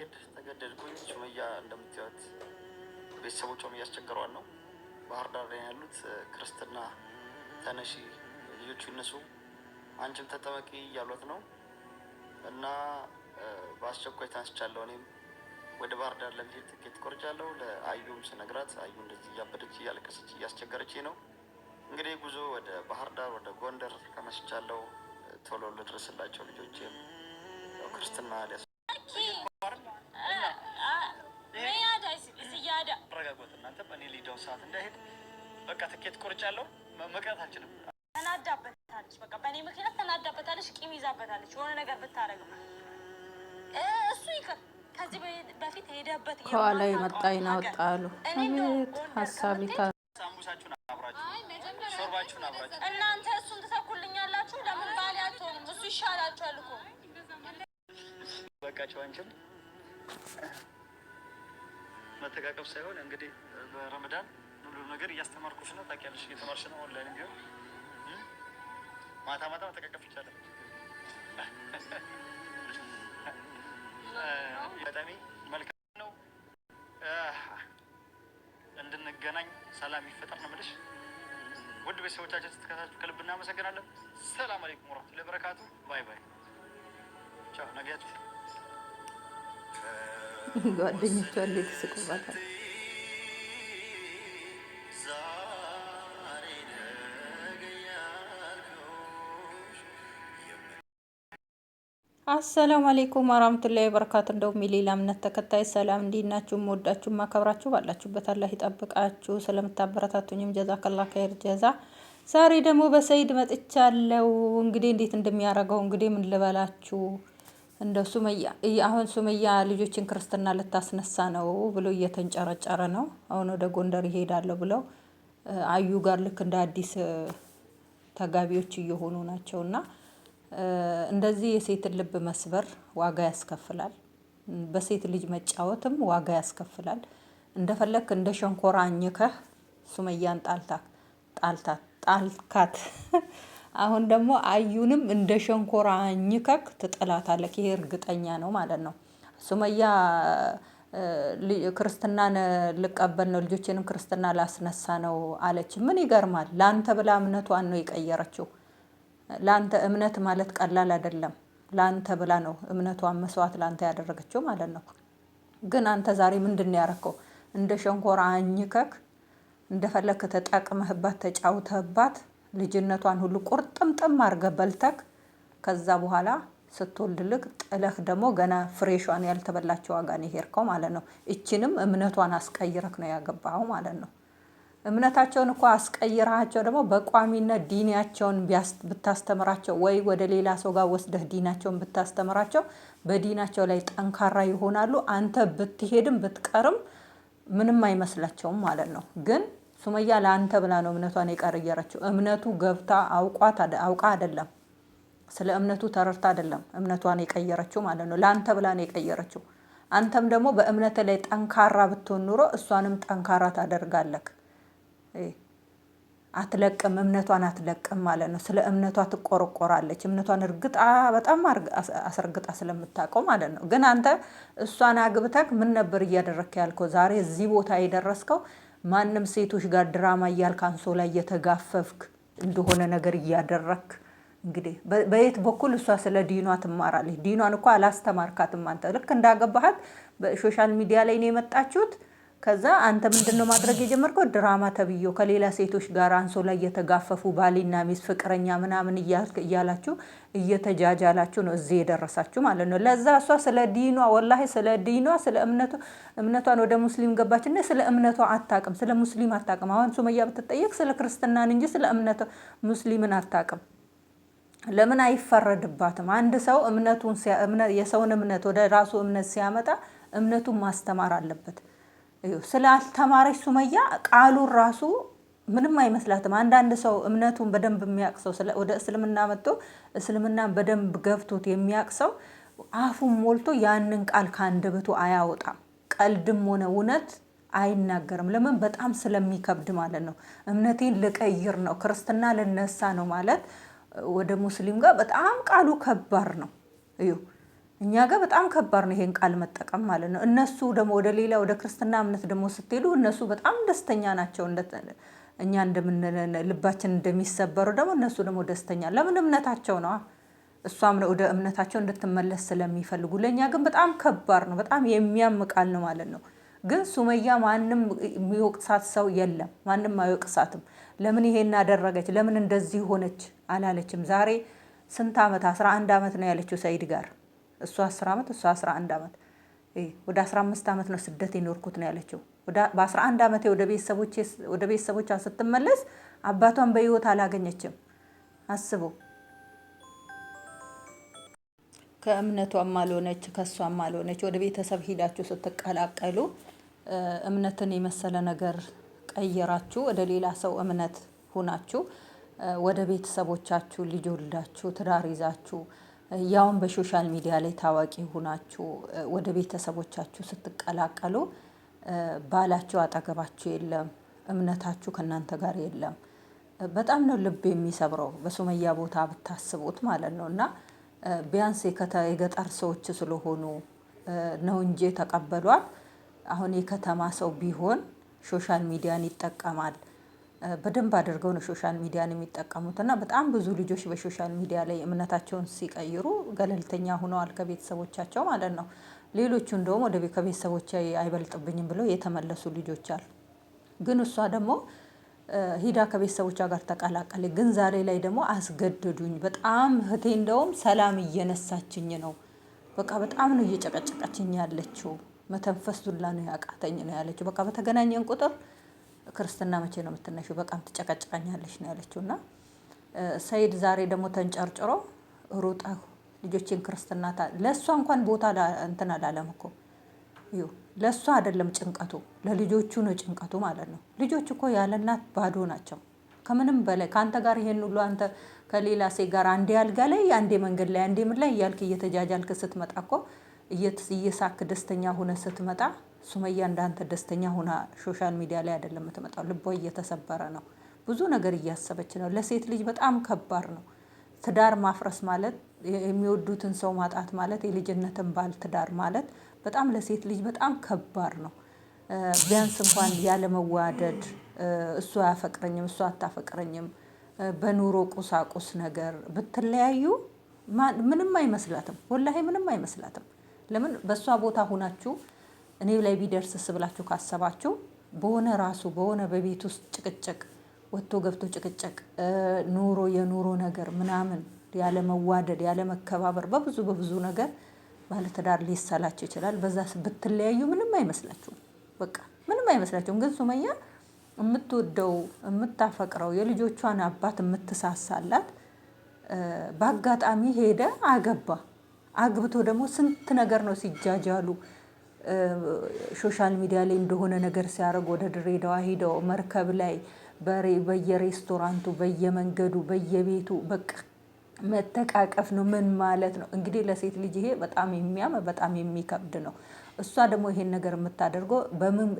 በግድ ተገደድኩኝ። ሱመያ እንደምታዩት ቤተሰቦቿም እያስቸገሯን ነው። ባህር ዳር ላይ ያሉት ክርስትና ተነሺ ልጆቹ ይነሱ አንቺም ተጠመቂ እያሏት ነው እና በአስቸኳይ ተነስቻለሁ። እኔም ወደ ባህር ዳር ለመሄድ ትኬት ቆርጫለሁ። ለአዩም ስነግራት አዩ እንደዚህ እያበደች እያለቀሰች እያስቸገረች ነው። እንግዲህ ጉዞ ወደ ባህር ዳር ወደ ጎንደር ተነስቻለሁ። ቶሎ ልድረስላቸው ልጆቼም ክርስትና ረጋጎት እናንተ እኔ ሊደውን ሰዓት እንዳይሄድ በቃ ትኬት ቆርጫለሁ። መቅረት አልችልም። ተናዳበታለች። በቃ በእኔ ምክንያት ተናዳበታለች። ቂም ይዛበታለች። የሆነ ነገር ብታረግም እሱ ይቅር። ከዚህ በፊት ሄደበት ከኋላ የመጣ ይናወጣሉ። አቤት ሀሳብ ይታ ሳምቡሳችሁን አብራችሁ ሾርባችሁን አብራችሁ እናንተ እሱን ትተኩልኛላችሁ። ለምን ባል አትሆኑም? እሱ ይሻላችኋል እኮ በቃቸው። አንቺም መተቃቀፍ ሳይሆን እንግዲህ በረመዳን ሁሉ ነገር እያስተማርኩሽ ነው። ታውቂያለሽ፣ እየተማርሽ ነው። ኦንላይን ቢሆን ማታ ማታ መተቃቀፍ ይቻላል። በጣም መልካም ነው። እንድንገናኝ ሰላም ይፈጠር ነው የምልሽ። ውድ ቤተሰቦቻችን ስትከታተሉ ከልብ እናመሰግናለን። ሰላም አለይኩም ወራህመቱላሂ ወበረካቱ። ባይ ባይ። ቻው። ነገያችሁ ጓደኞቿ እንዴት ይስቁባታል። አሰላሙ አለይኩም ወራህመቱላሂ ወበረካቱ። እንደውም የሌላ እምነት ተከታይ ሰላም፣ እንዴት ናችሁ? ወዳችሁ ማከብራችሁ ባላችሁበት አላህ ይጠብቃችሁ። ስለምታበረታቱኝም ጀዛከላህ ኸይር ጀዛ። ዛሬ ደግሞ በሰይድ መጥቻለሁ። እንግዲህ እንዴት እንደሚያደርገው እንግዲህ ምን ልበላችሁ። እንደው ሱመያ ልጆችን ክርስትና ልታስነሳ ነው ብሎ እየተንጨረጨረ ነው። አሁን ወደ ጎንደር ይሄዳለሁ ብለው አዩ ጋር ልክ እንደ አዲስ ተጋቢዎች እየሆኑ ናቸውና እንደዚህ የሴትን ልብ መስበር ዋጋ ያስከፍላል። በሴት ልጅ መጫወትም ዋጋ ያስከፍላል። እንደፈለክ እንደ ሸንኮራ አኝከህ ሱመያን ጣልካት። አሁን ደግሞ አዩንም እንደ ሸንኮራ አኝከክ ትጥላታለህ። ይሄ እርግጠኛ ነው ማለት ነው። ሱመያ ክርስትናን ልቀበል ነው ልጆቼንም ክርስትና ላስነሳ ነው አለች። ምን ይገርማል? ላንተ ብላ እምነቷን ነው የቀየረችው። ላንተ እምነት ማለት ቀላል አይደለም። ላንተ ብላ ነው እምነቷን መስዋዕት ላንተ ያደረገችው ማለት ነው። ግን አንተ ዛሬ ምንድነው ያረከው? እንደ ሸንኮራ አኝከክ እንደፈለክ ተጠቅመህባት ተጫውተህባት ልጅነቷን ሁሉ ቁርጥምጥም አድርገህ በልተክ ከዛ በኋላ ስትወልድልክ ጥለህ ደግሞ ገና ፍሬሿን ያልተበላቸው ዋጋ ነው የሄድከው ማለት ነው። እቺንም እምነቷን አስቀይረክ ነው ያገባው ማለት ነው። እምነታቸውን እኮ አስቀይራቸው ደግሞ በቋሚነት ዲናቸውን ብታስተምራቸው ወይ ወደ ሌላ ሰው ጋር ወስደህ ዲናቸውን ብታስተምራቸው በዲናቸው ላይ ጠንካራ ይሆናሉ። አንተ ብትሄድም ብትቀርም ምንም አይመስላቸውም ማለት ነው። ግን ሱመያ ለአንተ ብላ ነው እምነቷን የቀየረችው። እምነቱ ገብታ አውቃ አይደለም፣ ስለ እምነቱ ተረርታ አይደለም እምነቷን የቀየረችው ማለት ነው። ለአንተ ብላ ነው የቀየረችው። አንተም ደግሞ በእምነት ላይ ጠንካራ ብትሆን ኑሮ እሷንም ጠንካራ ታደርጋለህ። አትለቅም፣ እምነቷን አትለቅም ማለት ነው። ስለ እምነቷ ትቆረቆራለች። እምነቷን በጣም አስረግጣ ስለምታውቀው ማለት ነው። ግን አንተ እሷን አግብተክ ምን ነበር እያደረክ ያልከው? ዛሬ እዚህ ቦታ የደረስከው ማንም ሴቶች ጋር ድራማ እያልክ አንሶላ እየተጋፈፍክ እንደሆነ ነገር እያደረክ እንግዲህ በየት በኩል እሷ ስለ ዲኗ ትማራለች? ዲኗን እኮ አላስተማርካትም አንተ። ልክ እንዳገባሃት በሶሻል ሚዲያ ላይ ነው የመጣችሁት። ከዛ አንተ ምንድነው ማድረግ የጀመርከው? ድራማ ተብዮ ከሌላ ሴቶች ጋር አንሶላ እየተጋፈፉ ባሊና ሚስት ፍቅረኛ ምናምን እያላችሁ እየተጃጃላችሁ ነው እዚህ የደረሳችሁ ማለት ነው። ለዛ እሷ ስለ ዲኗ ወላሂ ስለ ዲኗ ስለ እምነቷን ወደ ሙስሊም ገባችና ስለ እምነቷ አታውቅም፣ ስለ ሙስሊም አታውቅም። አሁን ሱመያ ብትጠየቅ ስለ ክርስትናን እንጂ ስለ እምነቷ ሙስሊምን አታውቅም። ለምን አይፈረድባትም? አንድ ሰው የሰውን እምነት ወደ ራሱ እምነት ሲያመጣ እምነቱን ማስተማር አለበት። ስላልተማረች ሱመያ ቃሉን ራሱ ምንም አይመስላትም። አንዳንድ ሰው እምነቱን በደንብ የሚያውቅ ሰው ወደ እስልምና መጥቶ እስልምናን በደንብ ገብቶት የሚያውቅ ሰው አፉን ሞልቶ ያንን ቃል ከአንደበቱ አያወጣም። ቀልድም ሆነ እውነት አይናገርም። ለምን? በጣም ስለሚከብድ ማለት ነው። እምነቴን ልቀይር ነው ክርስትና ልነሳ ነው ማለት ወደ ሙስሊም ጋር በጣም ቃሉ ከባድ ነው። እኛ ጋር በጣም ከባድ ነው ይሄን ቃል መጠቀም ማለት ነው። እነሱ ደግሞ ወደ ሌላ ወደ ክርስትና እምነት ደግሞ ስትሄዱ እነሱ በጣም ደስተኛ ናቸው። እኛ ልባችን እንደሚሰበረው ደግሞ እነሱ ደግሞ ደስተኛ ለምን እምነታቸው ነው። እሷም ወደ እምነታቸው እንድትመለስ ስለሚፈልጉ፣ ለእኛ ግን በጣም ከባድ ነው። በጣም የሚያም ቃል ነው ማለት ነው። ግን ሱመያ ማንም የሚወቅሳት ሰው የለም። ማንም አይወቅሳትም። ለምን ይሄን አደረገች፣ ለምን እንደዚህ ሆነች አላለችም። ዛሬ ስንት ዓመት 11 ዓመት ነው ያለችው ሰይድ ጋር። እሱ 10 ዓመት እሱ 11 ዓመት ወደ 15 ዓመት ነው ስደት የኖርኩት ነው ያለችው። በ11 ዓመቴ ወደ ቤተሰቦቿ ስትመለስ አባቷን በህይወት አላገኘችም። አስቡ። ከእምነቷም አልሆነች ከሷም አልሆነች። ወደ ቤተሰብ ሂዳችሁ ስትቀላቀሉ እምነትን የመሰለ ነገር ቀየራችሁ፣ ወደ ሌላ ሰው እምነት ሁናችሁ ወደ ቤተሰቦቻችሁ ልጅ ወልዳችሁ ትዳር ይዛችሁ ያውን በሶሻል ሚዲያ ላይ ታዋቂ ሁናችሁ ወደ ቤተሰቦቻችሁ ስትቀላቀሉ ባላችሁ አጠገባችሁ የለም፣ እምነታችሁ ከእናንተ ጋር የለም። በጣም ነው ልብ የሚሰብረው። በሱመያ ቦታ ብታስቡት ማለት ነው። እና ቢያንስ የገጠር ሰዎች ስለሆኑ ነው እንጂ ተቀበሏል። አሁን የከተማ ሰው ቢሆን ሶሻል ሚዲያን ይጠቀማል። በደንብ አድርገው ነው ሶሻል ሚዲያን የሚጠቀሙት። እና በጣም ብዙ ልጆች በሶሻል ሚዲያ ላይ እምነታቸውን ሲቀይሩ ገለልተኛ ሆነዋል ከቤተሰቦቻቸው ማለት ነው። ሌሎቹ እንደውም ከቤተሰቦች አይበልጥብኝም ብለው የተመለሱ ልጆች አሉ። ግን እሷ ደግሞ ሂዳ ከቤተሰቦቿ ጋር ተቀላቀለ። ግን ዛሬ ላይ ደግሞ አስገደዱኝ። በጣም እህቴ እንደውም ሰላም እየነሳችኝ ነው። በቃ በጣም ነው እየጨቀጨቀችኝ ያለችው። መተንፈስ ዱላ ነው ያቃተኝ ነው ያለችው። በቃ በተገናኘን ቁጥር ክርስትና መቼ ነው የምትነሺው? በቃም ትጨቀጭቀኛለች ነው ያለችው። እና ሰይድ ዛሬ ደግሞ ተንጨርጭሮ ሩጣ ልጆችን ክርስትና ለእሷ እንኳን ቦታ እንትን አላለም እኮ። ለእሷ አይደለም ጭንቀቱ፣ ለልጆቹ ነው ጭንቀቱ ማለት ነው። ልጆች እኮ ያለ እናት ባዶ ናቸው። ከምንም በላይ ከአንተ ጋር ይሄን ሁሉ አንተ ከሌላ ሴት ጋር አንዴ አልጋ ላይ አንዴ መንገድ ላይ አንዴ ምን ላይ እያልክ እየተጃጃልክ ስትመጣ እኮ እየሳክ ደስተኛ ሆነ ስትመጣ ሱመያ እንዳንተ ደስተኛ ሆና ሶሻል ሚዲያ ላይ አይደለም የምትመጣው። ልቧ እየተሰበረ ነው። ብዙ ነገር እያሰበች ነው። ለሴት ልጅ በጣም ከባድ ነው። ትዳር ማፍረስ ማለት የሚወዱትን ሰው ማጣት ማለት የልጅነትን ባል ትዳር ማለት በጣም ለሴት ልጅ በጣም ከባድ ነው። ቢያንስ እንኳን ያለመዋደድ እሱ አያፈቅረኝም እሱ አታፈቅረኝም በኑሮ ቁሳቁስ ነገር ብትለያዩ ምንም አይመስላትም። ወላሂ ምንም አይመስላትም። ለምን በእሷ ቦታ ሁናችሁ እኔ ላይ ቢደርስስ ብላችሁ ካሰባችሁ በሆነ በቤት ውስጥ ጭቅጭቅ ወጥቶ ገብቶ ጭቅጭቅ የኑሮ ነገር ምናምን ያለ መዋደድ ያለ መከባበር በብዙ ነገር ባለትዳር ሊሰላች ይችላል። በዛ ብትለያዩ ምንም አይመስላችሁም። በቃ ምንም አይመስላችሁም። ግን ሱመያ የምትወደው የምታፈቅረው የልጆቿን አባት የምትሳሳላት በአጋጣሚ ሄደ አገባ። አግብቶ ደግሞ ስንት ነገር ነው ሲጃጃሉ ሶሻል ሚዲያ ላይ እንደሆነ ነገር ሲያደርግ ወደ ድሬዳዋ ሄደው መርከብ ላይ በየሬስቶራንቱ በየመንገዱ በየቤቱ በቃ መተቃቀፍ ነው። ምን ማለት ነው እንግዲህ ለሴት ልጅ ይሄ በጣም የሚከብድ ነው። እሷ ደግሞ ይሄን ነገር የምታደርገው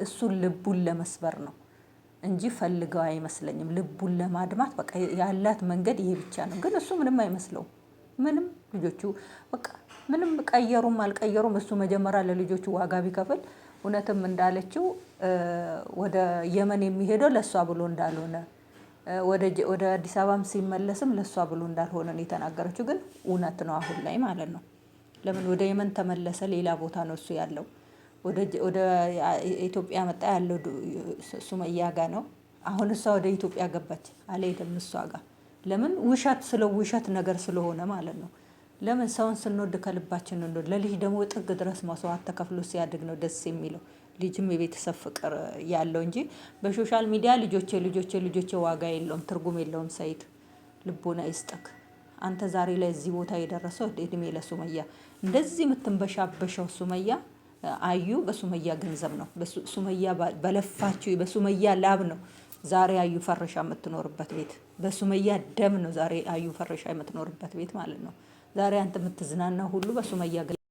እሱን ልቡን ለመስበር ነው እንጂ ፈልገው አይመስለኝም። ልቡን ለማድማት በቃ ያላት መንገድ ይሄ ብቻ ነው። ግን እሱ ምንም አይመስለውም። ምንም ልጆቹ በቃ ምንም ቀየሩም አልቀየሩም እሱ መጀመሪያ ለልጆቹ ዋጋ ቢከፍል እውነትም እንዳለችው ወደ የመን የሚሄደው ለሷ ብሎ እንዳልሆነ ወደ አዲስ አበባም ሲመለስም ለሷ ብሎ እንዳልሆነ ነው የተናገረችው። ግን እውነት ነው አሁን ላይ ማለት ነው። ለምን ወደ የመን ተመለሰ? ሌላ ቦታ ነው እሱ ያለው። ወደ ኢትዮጵያ መጣ ያለው ሱመያ ጋር ነው። አሁን እሷ ወደ ኢትዮጵያ ገባች አልሄድም እሷ ጋር። ለምን ውሸት ነገር ስለሆነ ማለት ነው። ለምን ሰውን ስንወድ ከልባችን እንወድ። ለልጅ ደግሞ ጥግ ድረስ መስዋዕት ተከፍሎ ሲያድግ ነው ደስ የሚለው። ልጅም የቤተሰብ ፍቅር ያለው እንጂ በሶሻል ሚዲያ ልጆቼ ዋጋ የለውም፣ ትርጉም የለውም። ሰይድ ልቦና ይስጠክ። አንተ ዛሬ ላይ እዚህ ቦታ የደረሰው እድሜ ለሱመያ። እንደዚህ የምትንበሻበሸው ሱመያ አዩ በሱመያ ገንዘብ ነው። ሱመያ በለፋችሁ በሱመያ ላብ ነው ዛሬ አዩ ፈረሻ የምትኖርበት ቤት። በሱመያ ደም ነው ዛሬ አዩ ፈረሻ የምትኖርበት ቤት ማለት ነው። ዛሬ አንተ የምትዝናናው ሁሉ በሱመያ